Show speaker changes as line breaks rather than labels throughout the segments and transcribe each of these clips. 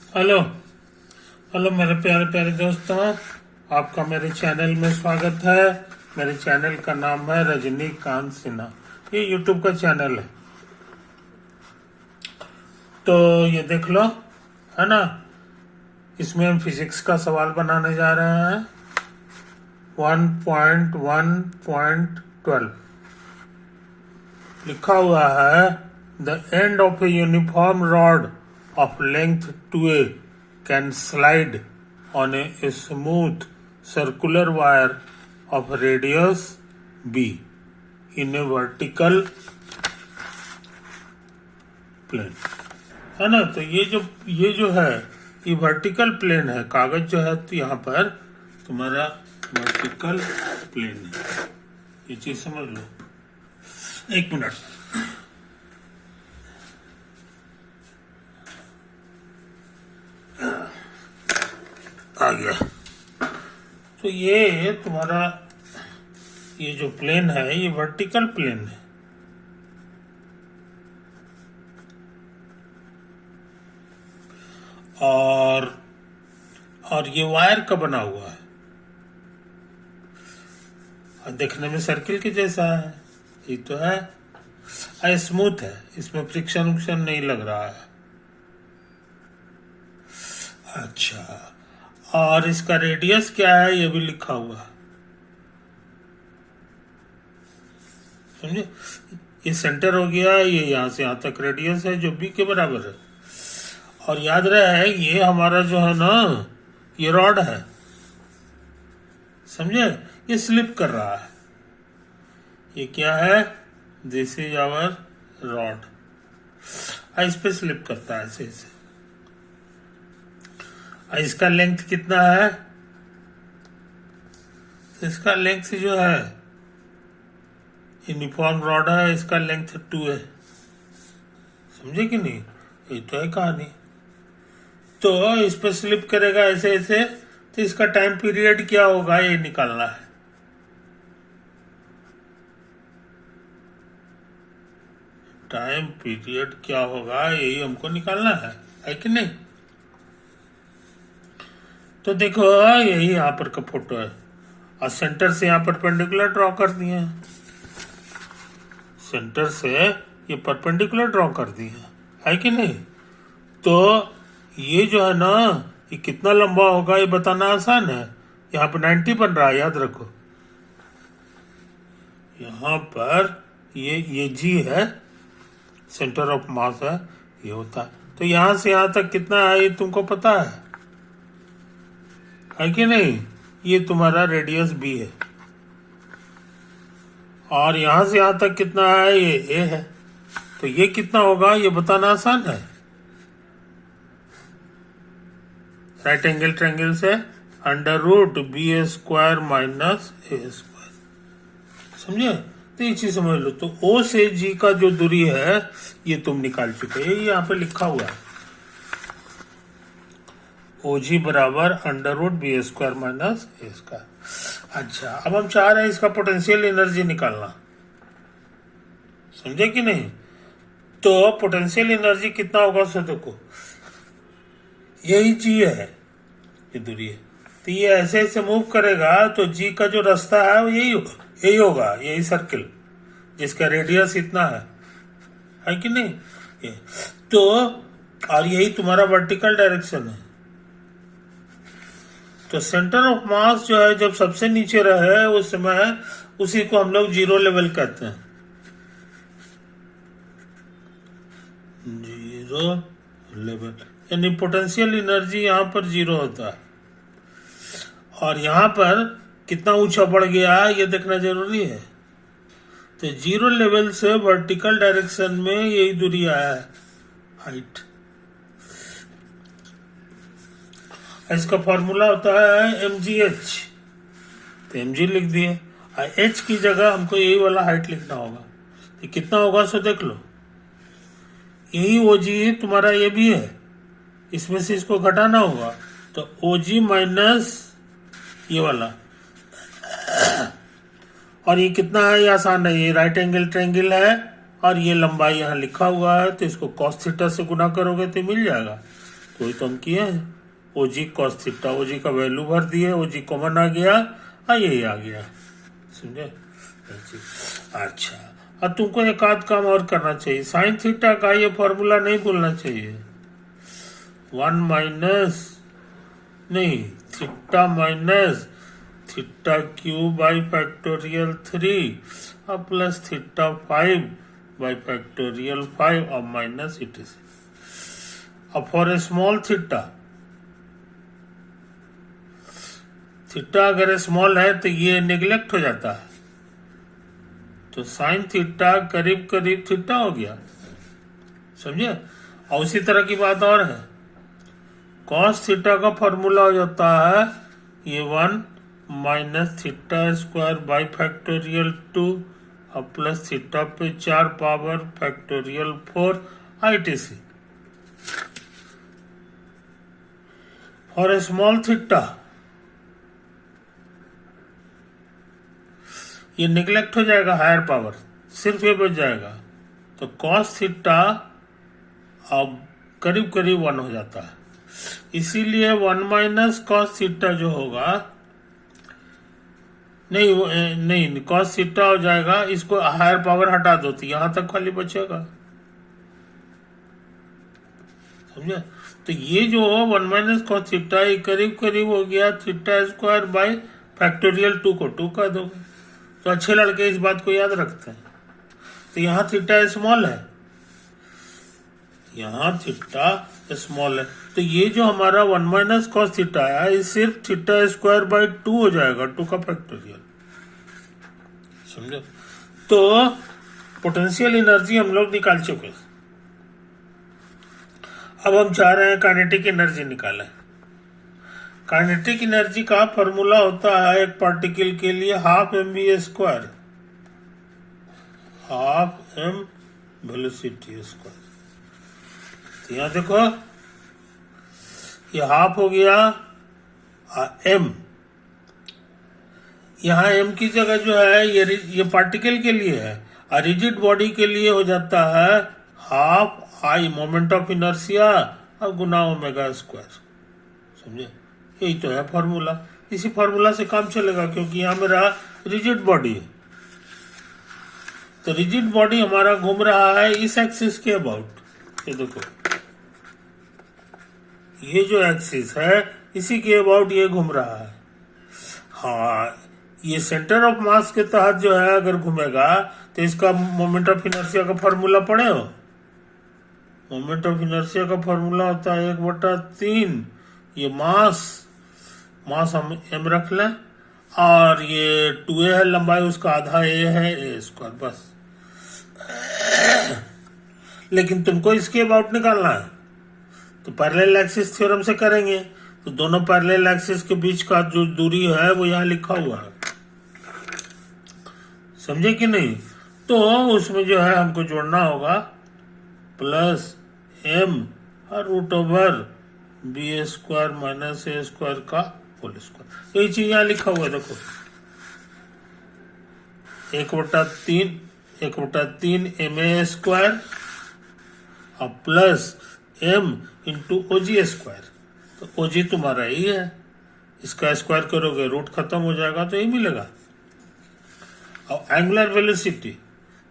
Hello. Hello मेरे प्यारे प्यारे दोस्तों, आपका मेरे चैनल में स्वागत है। मेरे चैनल का नाम है रजनीकांत सिन्हा। ये यूट्यूब का चैनल है, तो ये देख लो, है ना। इसमें हम फिजिक्स का सवाल बनाने जा रहे हैं। 1.1.12 लिखा हुआ है, the end of a uniform rod of length 2a can slide on a smooth circular wire of radius b in a vertical plane। है ना। तो ये जो है, ये वर्टिकल प्लेन है। कागज जो है तो यहाँ पर तुम्हारा वर्टिकल प्लेन है। ये चीज समझ लो। एक मिनट, आ गया। तो ये तुम्हारा ये जो प्लेन है, ये वर्टिकल प्लेन है। और ये वायर का बना हुआ है, और देखने में सर्किल के जैसा है। ये तो है, स्मूथ है, इसमें फ्रिक्शन उक्शन नहीं लग रहा है। अच्छा, और इसका रेडियस क्या है ये भी लिखा हुआ है, समझे। ये सेंटर हो गया, ये यहां से यहां तक रेडियस है जो बी के बराबर है। और याद रहे, ये हमारा जो है ना, ये रॉड है, समझे। ये स्लिप कर रहा है। ये क्या है? This is our rod. इस पे स्लिप करता है ऐसे ऐसे। इसका लेंथ कितना है? इसका लेंथ जो है, यूनिफॉर्म रॉड है, इसका लेंथ 2 है। समझे कि नहीं? ये तो है कहानी। तो इस पर स्लिप करेगा ऐसे ऐसे, तो इसका टाइम पीरियड क्या होगा ये निकालना है। टाइम पीरियड क्या होगा यही हमको निकालना है कि नहीं। तो देखो, यही यहाँ पर का फोटो है, और सेंटर से यहाँ परपेंडिकुलर ड्रॉ कर दिए हैं। सेंटर से ये परपेंडिकुलर ड्रॉ कर दिए है कि नहीं। तो ये जो है ना, ये कितना लंबा होगा ये बताना आसान है। यहाँ पर 90 बन रहा है, याद रखो। यहाँ पर ये जी है, सेंटर ऑफ मास है, ये होता है। तो यहां से यहां तक कितना है ये तुमको पता है कि नहीं। ये तुम्हारा रेडियस बी है, और यहां से यहां तक कितना है ये ए है। तो ये कितना होगा ये बताना आसान है। राइट एंगल ट्रायंगल से √b² माइनस a², समझे। तो ये चीज समझ लो। तो O से G का जो दूरी है ये तुम निकाल चुके हैं, यहाँ पे लिखा हुआ है। OG बराबर √b² माइनस a²। अच्छा, अब हम चाह रहे हैं इसका पोटेंशियल एनर्जी निकालना, समझे कि नहीं। तो पोटेंशियल एनर्जी कितना होगा सो देखो, यही G है, ये दूरी है। तो ये ऐसे ऐसे मूव करेगा, तो G का जो रास्ता है वो यही होगा, यही सर्किल जिसका रेडियस इतना है कि नहीं। ये तो, और यही तुम्हारा वर्टिकल डायरेक्शन है। तो सेंटर ऑफ मास जो है जब सबसे नीचे रहे उस समय, उसी को हम लोग जीरो लेवल कहते हैं। जीरो लेवल यानी पोटेंशियल एनर्जी यहाँ पर जीरो होता है। और यहाँ पर कितना ऊंचा बढ़ गया ये देखना जरूरी है। तो जीरो लेवल से वर्टिकल डायरेक्शन में यही दूरी आया है, हाइट। इसका फॉर्मूला होता है mgh, तो mg लिख दिए। h की जगह हमको यही वाला हाइट लिखना होगा। तो कितना होगा सो देख लो, यही OG तुम्हारा ये भी है, इसमें से इसको घटाना होगा। तो OG माइनस ये वाला, और ये कितना है, ये आसान है। ये राइट एंगल ट्रायंगल है, और ये लंबाई यहाँ लिखा हुआ है, तो इसको cos थीटा से गुना करोगे तो मिल जाएगा। तो वही तो हम किए हैं, ओजी कॉस थीटा, ओजी का वैल्यू भर दिए, ओजी कॉमन आ गया, यही आ गया, समझे। अच्छा, अब तुमको एक आध काम और करना चाहिए, साइन थीटा का ये फॉर्मूला नहीं भूलना चाहिए, 1 माइनस नहीं, theta minus theta cube by factorial 3 और प्लस थीटा 5 बाई फैक्टोरियल 5 और माइनस इटीसी। अब for a small theta, theta अगर स्मॉल है तो ये नेग्लेक्ट हो जाता है, तो साइन थीटा करीब करीब थीटा हो गया, समझे। और उसी तरह की बात और है, कॉस थीटा का फॉर्मूला हो जाता है ये 1 minus theta square by factorial 2 और प्लस थीटा पे 4 power factorial 4 ITC। For a small theta ये निगलेक्ट हो जाएगा, हायर पावर सिर्फ ये बच जाएगा, तो कॉस थीटा अब करीब करीब 1 हो जाता है, इसीलिए 1 माइनस कॉस थीटा जो होगा, नहीं कॉस थीटा हो जाएगा, इसको हायर पावर हटा दो तो यहां तक खाली बचेगा, समझे। तो ये जो 1 माइनस कॉस थीटा ये करीब करीब हो गया थीटा स्क्वायर बाई फैक्टोरियल 2 को 2 कर दोगे, तो अच्छे लड़के इस बात को याद रखते हैं। तो यहाँ थीटा स्मॉल है, यहाँ थीटा स्मॉल है, तो ये जो हमारा 1 माइनस कॉस थीटा है ये सिर्फ थीटा स्क्वायर बाई 2 हो जाएगा, 2 का फैक्टोरियल, समझे। तो पोटेंशियल एनर्जी हम लोग निकाल चुके, अब हम चाह रहे हैं काइनेटिक एनर्जी निकालें। काइनेटिक एनर्जी का फॉर्मूला होता है एक पार्टिकल के लिए half mv², half m velocity square. तो यहां देखो ये हाफ हो गया m, यहां m की जगह जो है ये पार्टिकल के लिए है, और रिजिड बॉडी के लिए हो जाता है half I moment of inertia और गुना ओमेगा स्क्वायर, समझे। यही तो है फॉर्मूला, इसी फॉर्मूला से काम चलेगा, क्योंकि यहाँ मेरा रिजिड बॉडी है, तो रिजिड बॉडी हमारा घूम रहा है इस एक्सिस के अबाउट, ये देखो ये जो एक्सिस है इसी के अबाउट ये घूम रहा है। हाँ, ये सेंटर ऑफ मास के तहत जो है अगर घूमेगा तो इसका मोमेंट ऑफ इनर्शिया का फॉर्मूला पढ़े हो, मोमेंट ऑफ इनर्शिया का फॉर्मूला होता है 1/3, ये मास हम m रख लें, और ये 2a है लंबाई, उसका आधा a है a², बस। लेकिन तुमको इसके अबाउट निकालना है तो पैरेलल एक्सिस थ्योरम से करेंगे, तो दोनों पैरेलल एक्सिस के बीच का जो दूरी है वो यहाँ लिखा हुआ है, समझे कि नहीं। तो उसमें जो है हमको जोड़ना होगा प्लस m और √b² माइनस a² का होल स्क्वायर, यही चीज यहाँ लिखा हुआ है, देखो 1/3 ma² और प्लस m इंटू OG², तो OG तुम्हारा ही है, इसका स्क्वायर करोगे रूट खत्म हो जाएगा तो यही मिलेगा। और एंगुलर वेलोसिटी,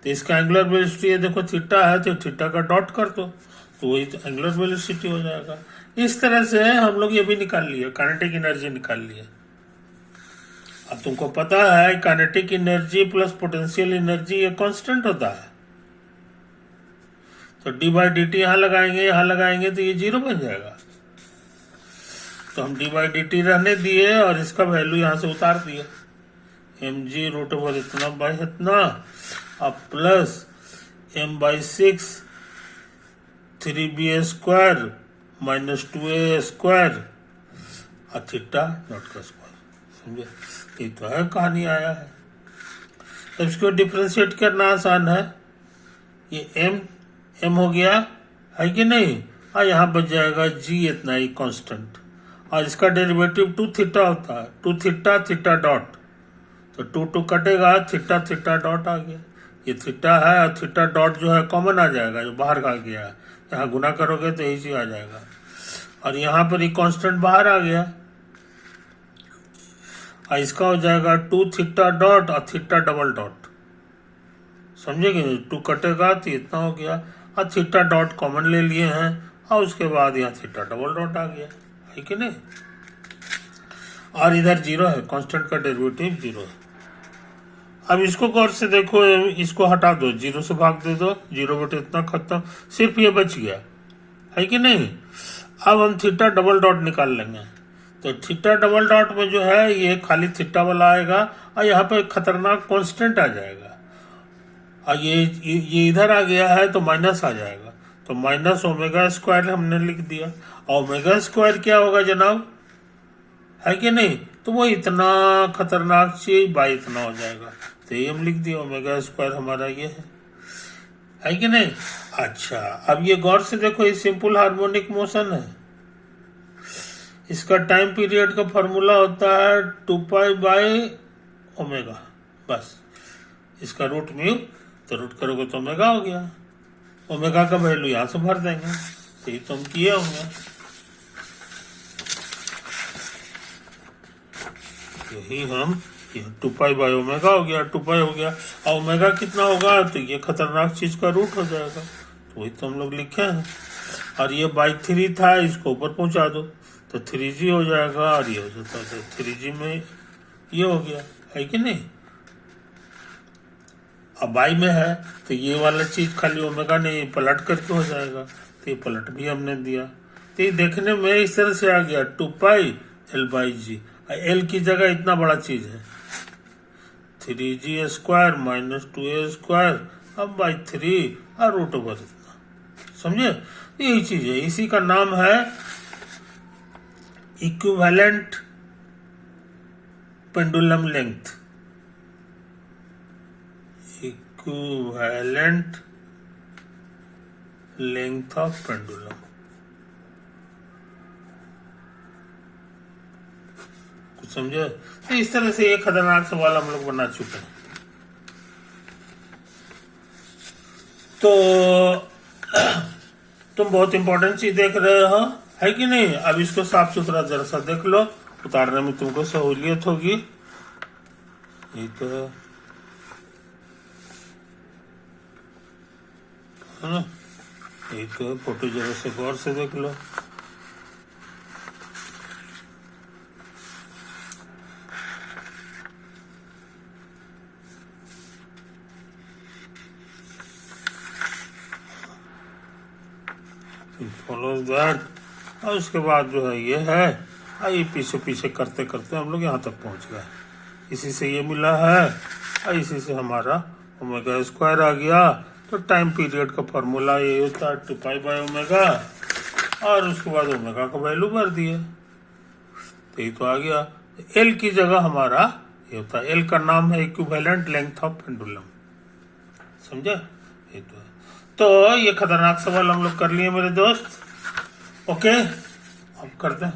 तो इसका एंगुलर वेलोसिटी देखो थीटा है, तो थीटा का डॉट कर दो तो वही तो एंगुलर वेलोसिटी हो जाएगा। इस तरह से हम लोग ये भी निकाल लिए, काइनेटिक एनर्जी निकाल लिए। अब तुमको पता है kinetic energy plus potential energy ये कांस्टेंट होता है, तो d/dt यहाँ लगाएंगे तो ये 0 बन जाएगा, तो हम d/dt रहने दिए और इसका वैल्यू यहाँ से उतार दिया, mg इतना बाई इतना, अब plus m/6 3b² minus 2a² और थीटा डॉट का स्क्वायर, समझे। ये तो है कहानी आया है। तो इसको डिफ्रेंशिएट करना आसान है, ये m हो गया है कि नहीं, और यहाँ बच जाएगा g इतना ही कांस्टेंट, और इसका डेरिवेटिव 2 थीटा होता है, 2 थीटा थीटा डॉट, तो 2 कटेगा, थीटा डॉट आ गया, ये थीटा है और थीटा डॉट जो है कॉमन आ जाएगा, जो बाहर का गया है, यहाँ गुना करोगे तो यही चीज आ जाएगा। और यहाँ पर ये कांस्टेंट बाहर आ गया, और इसका हो जाएगा 2 थीटा डॉट और थीटा डबल डॉट, समझे कि 2 कटेगा तो इतना हो गया, और थीटा डॉट कॉमन ले लिए हैं, और उसके बाद यहाँ थीटा डबल डॉट आ गया, है कि नहीं। और इधर 0 है, कांस्टेंट का डेरिवेटिव 0 है। अब इसको गौर से देखो, इसको हटा दो, 0 से भाग दे दो, 0 बटे इतना खत्म, सिर्फ ये बच गया, है कि नहीं। अब हम थीटा डबल डॉट निकाल लेंगे, तो थीटा डबल डॉट में जो है ये खाली थीटा वाला आएगा, और यहाँ पे खतरनाक कांस्टेंट आ जाएगा, और ये इधर आ गया है तो माइनस आ जाएगा, तो माइनस ओमेगा स्क्वायर हमने लिख दिया। और ओमेगा स्क्वायर क्या होगा जनाब, है कि नहीं, तो वो इतना खतरनाक चीज बाई इतना हो जाएगा, तो ये हम लिख दिया ओमेगा स्क्वायर हमारा ये है कि नहीं। अच्छा, अब ये गौर से देखो, ये सिंपल हार्मोनिक मोशन है, इसका टाइम पीरियड का फॉर्मूला होता है 2 पाई बाई ओमेगा, बस इसका रूट म्यू, तो रूट करोगे तो ओमेगा हो गया, ओमेगा का वैल्यू यहाँ से भर देंगे, तो ये तो हम किए होंगे, यही हम 2 पाई बाई ओमेगा हो गया, 2 पाई हो गया, और ओमेगा कितना होगा, तो ये खतरनाक चीज का रूट हो जाएगा, तो वही तो हम लोग लिखे हैं। और ये बाई 3 था, इसको ऊपर पहुंचा दो तो 3g हो जाएगा, और ये हो जाता है, तो 3g में ये हो गया, है कि नहीं। अब बाई में है तो ये वाला चीज खाली ओमेगा नहीं पलट करके हो जाएगा, तो ये पलट भी हमने दिया, तो ये देखने में इस तरह से आ गया 2 pi L by g, L की जगह इतना बड़ा चीज है 3g square minus 2a square, अब बाई 3 और रूट ओवर इतना, समझे, यही चीज है, इसी का नाम है equivalent pendulum length, equivalent length of pendulum. कुछ समझे, तो इस तरह से एक खतरनाक सवाल हम लोग बना चुके हैं। तो तुम बहुत इंपॉर्टेंट चीज देख रहे हो, है कि नहीं। अब इसको साफ सुथरा जरा सा देख लो, उतारने में तुमको सहूलियत होगी, ये तो है ना, ये तो फोटो जरा से गौर से देख लो। फॉलोज दैट, और उसके बाद जो है ये है, ये पीछे पीछे करते करते हम लोग यहाँ तक पहुँच गए, इसी से ये मिला है, और इसी से हमारा ओमेगा स्क्वायर आ गया। तो टाइम पीरियड का फॉर्मूला ये होता है 2 पाई बाई ओमेगा, और उसके बाद ओमेगा का वैल्यू भर दिए, तो ये तो आ गया। एल की जगह हमारा ये होता है, एल का नाम है इक्विवेलेंट लेंथ ऑफ पेंडुलम, समझे, ये तो है। तो ये खतरनाक सवाल हम लोग कर लिए मेरे दोस्त, ओके, अब करते हैं।